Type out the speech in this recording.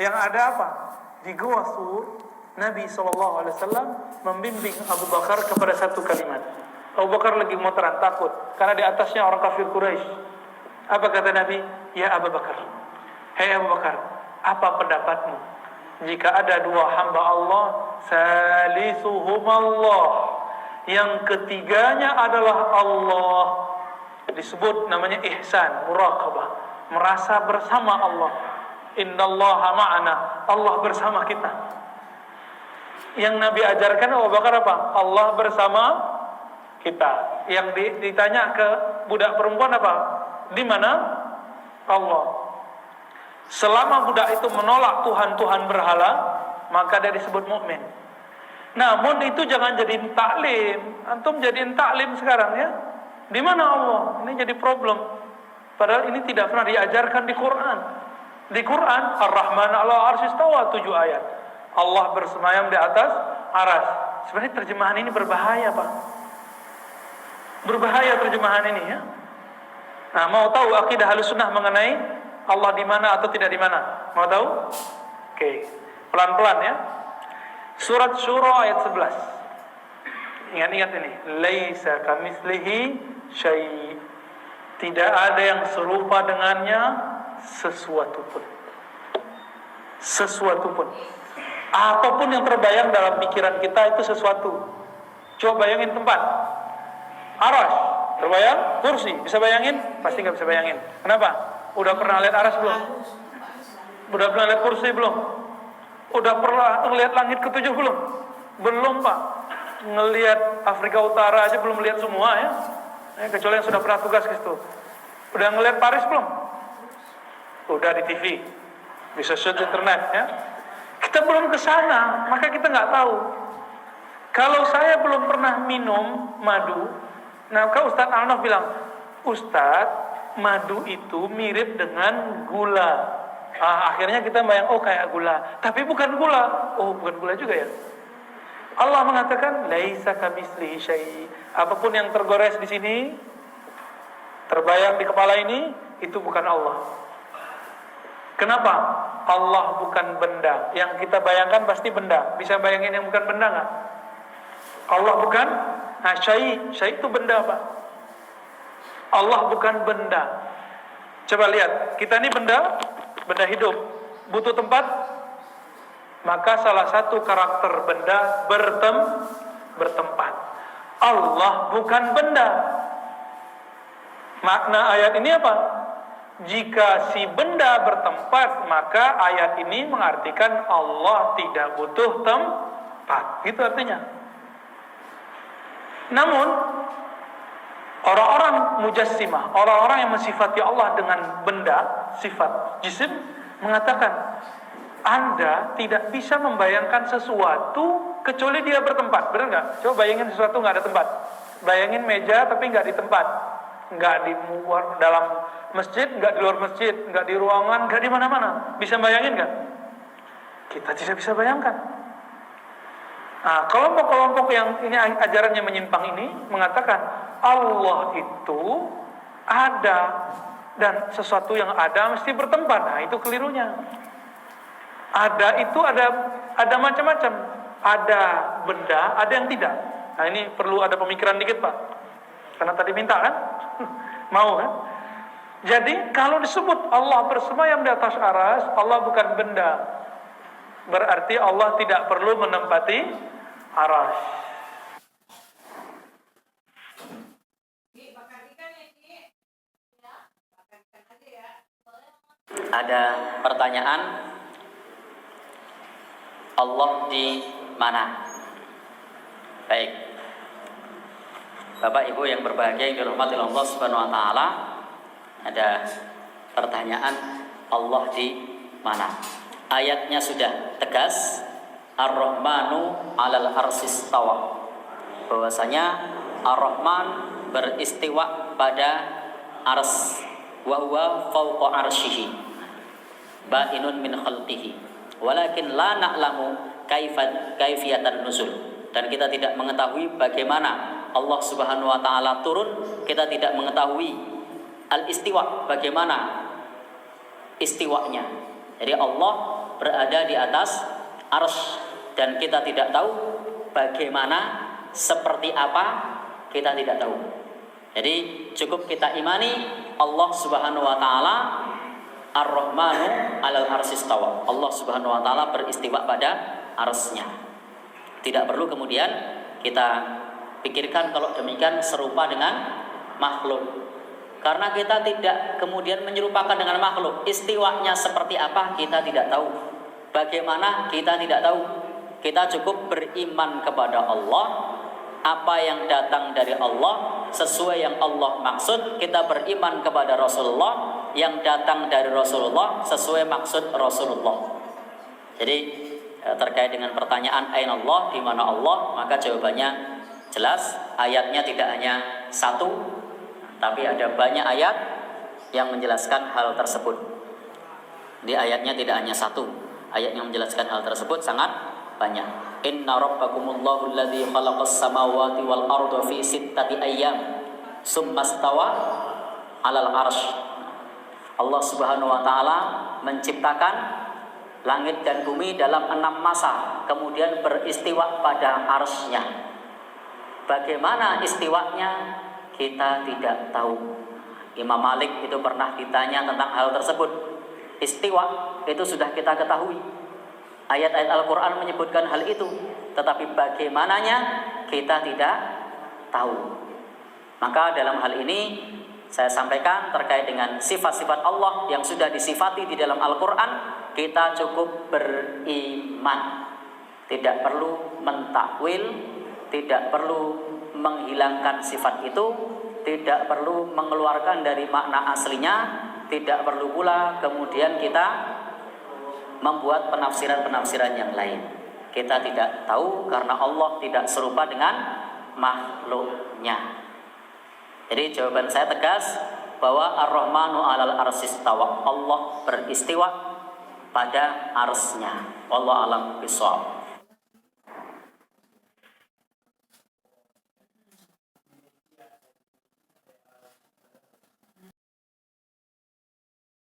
Yang ada apa? Di Gua Sur, Nabi SAW membimbing Abu Bakar kepada satu kalimat. Abu Bakar lagi gemeteran, takut karena di atasnya orang kafir Quraisy. Apa kata Nabi? Ya Abu Bakar, hei Abu Bakar, apa pendapatmu jika ada dua hamba Allah, salisuhumallah, yang ketiganya adalah Allah? Disebut namanya ihsan, muraqabah, merasa bersama Allah. Innallaha ma'ana, Allah bersama kita. Yang Nabi ajarkan Abu Bakar apa? Allah bersama kita. Yang ditanya ke budak perempuan apa? Di mana? Allah. Selama budak itu menolak Tuhan berhala, maka dia disebut mukmin. Namun itu jangan jadiin taklim. Antum jadiin taklim sekarang ya. Di mana Allah? Ini jadi problem. Padahal ini tidak pernah diajarkan di Quran. Di Quran, Ar-Rahman 'ala 'arsy istawa 7 ayat. Allah bersemayam di atas aras. Sebenarnya terjemahan ini berbahaya, Pak. Berbahaya terjemahan ini ya. Nah, mau tahu akidah Ahlussunnah mengenai Allah di mana atau tidak di mana? Mau tahu? Oke. Pelan-pelan ya. Surat Syura ayat 11. Ingat-ingat ini. Laisa kamitslihi syai'. Tidak ada yang serupa dengannya sesuatu pun. Sesuatu pun. Apapun yang terbayang dalam pikiran kita itu sesuatu. Coba bayangin tempat. Aras, terbayang? Kursi, bisa bayangin? Pasti nggak bisa bayangin. Kenapa? Udah pernah lihat aras belum? Udah pernah lihat kursi belum? Udah pernah ngelihat langit ketujuh belum? Belum, Pak. Ngelihat Afrika Utara aja belum lihat semua ya. Kecuali yang sudah pernah tugas ke situ. Udah ngelihat Paris belum? Udah di TV. Bisa search internet ya. Kita belum ke sana, maka kita nggak tahu. Kalau saya belum pernah minum madu, nah kalau Ustadz Alnaf bilang, Ustadz, madu itu mirip dengan gula. Akhirnya kita bayang, oh kayak gula. Tapi bukan gula. Oh bukan gula juga ya. Allah mengatakan, laisa kamitslihi syai'. Apapun yang tergores di sini, terbayang di kepala ini, itu bukan Allah. Kenapa? Allah bukan benda. Yang kita bayangkan pasti benda. Bisa bayangin yang bukan benda nggak? Allah bukan syai' itu benda, Pak. Allah bukan benda. Coba lihat, kita ini benda hidup, butuh tempat. Maka salah satu karakter benda bertempat. Allah bukan benda. Makna ayat ini apa? Jika si benda bertempat, maka ayat ini mengartikan Allah tidak butuh tempat. Itu artinya. Namun orang-orang mujassimah, orang-orang yang mensifati Allah dengan benda, sifat jisim, mengatakan Anda tidak bisa membayangkan sesuatu kecuali dia bertempat. Benar nggak? Coba bayangin sesuatu nggak ada tempat. Bayangin meja tapi nggak di tempat, nggak di dalam masjid, nggak di luar masjid, nggak di ruangan, nggak di mana-mana. Bisa bayangin nggak? Kita tidak bisa bayangkan. Nah, kelompok-kelompok yang ini ajarannya menyimpang ini mengatakan Allah itu ada dan sesuatu yang ada mesti bertempat. Nah, itu kelirunya. Ada itu ada macam-macam. Ada benda, ada yang tidak. Nah, ini perlu ada pemikiran dikit, Pak. Karena tadi minta kan? Mau kan? Jadi kalau disebut Allah bersemayam di atas aras, Allah bukan benda. Berarti Allah tidak perlu menempati aras. Ada pertanyaan, Allah di mana? Baik, Bapak Ibu yang berbahagia yang dirahmati Allah Subhanahu wa taala, ada pertanyaan, Allah di mana? Ayatnya sudah tegas, Ar-Rahmanu 'alal arsy istawa. Bahwasanya Ar-Rahman beristiwa pada ars, wa huwa fawqa arsyihi, ba'inun min khalqihi, walakin la na'lamu kaifiyatan nuzul. Dan kita tidak mengetahui bagaimana Allah Subhanahu wa taala turun, kita tidak mengetahui al-istiwa, bagaimana istiwanya. Jadi Allah berada di atas arsy, dan kita tidak tahu bagaimana, seperti apa, kita tidak tahu. Jadi cukup kita imani Allah Subhanahu wa taala Ar-Rahmanu 'alal arsy istawa. Allah Subhanahu wa taala beristiwa pada arsy-Nya. Tidak perlu kemudian kita pikirkan kalau demikian serupa dengan makhluk. Karena kita tidak kemudian menyerupakan dengan makhluk. Istiwanya seperti apa kita tidak tahu. Bagaimana kita tidak tahu. Kita cukup beriman kepada Allah. Apa yang datang dari Allah sesuai yang Allah maksud. Kita beriman kepada Rasulullah, yang datang dari Rasulullah sesuai maksud Rasulullah. Jadi terkait dengan pertanyaan aina Allah, di mana Allah, maka jawabannya jelas. Ayatnya tidak hanya satu, tapi ada banyak ayat yang menjelaskan hal tersebut. Di ayatnya tidak hanya satu, ayat yang menjelaskan hal tersebut sangat banyak. Inna rabbakumullahu alladzi khalaqas samawati wal arda fi sittati ayyam tsumma stawa 'alal arsy. Allah Subhanahu wa taala menciptakan langit dan bumi dalam 6 masa, kemudian beristiwa pada arsy-Nya. Bagaimana istiwanya kita tidak tahu. Imam Malik itu pernah ditanya tentang hal tersebut. Istiwa itu sudah kita ketahui. Ayat-ayat Al-Quran menyebutkan hal itu, tetapi bagaimananya kita tidak tahu. Maka dalam hal ini saya sampaikan terkait dengan sifat-sifat Allah yang sudah disifati di dalam Al-Quran, kita cukup beriman. Tidak perlu mentakwil, tidak perlu menghilangkan sifat itu, tidak perlu mengeluarkan dari makna aslinya, tidak perlu pula kemudian kita membuat penafsiran-penafsiran yang lain. Kita tidak tahu karena Allah tidak serupa dengan makhluknya. Jadi jawaban saya tegas bahwa Ar-Rahmanu 'alal arsy istawa. Allah beristiwa pada arsy-Nya. Wallahu a'lam bishawab.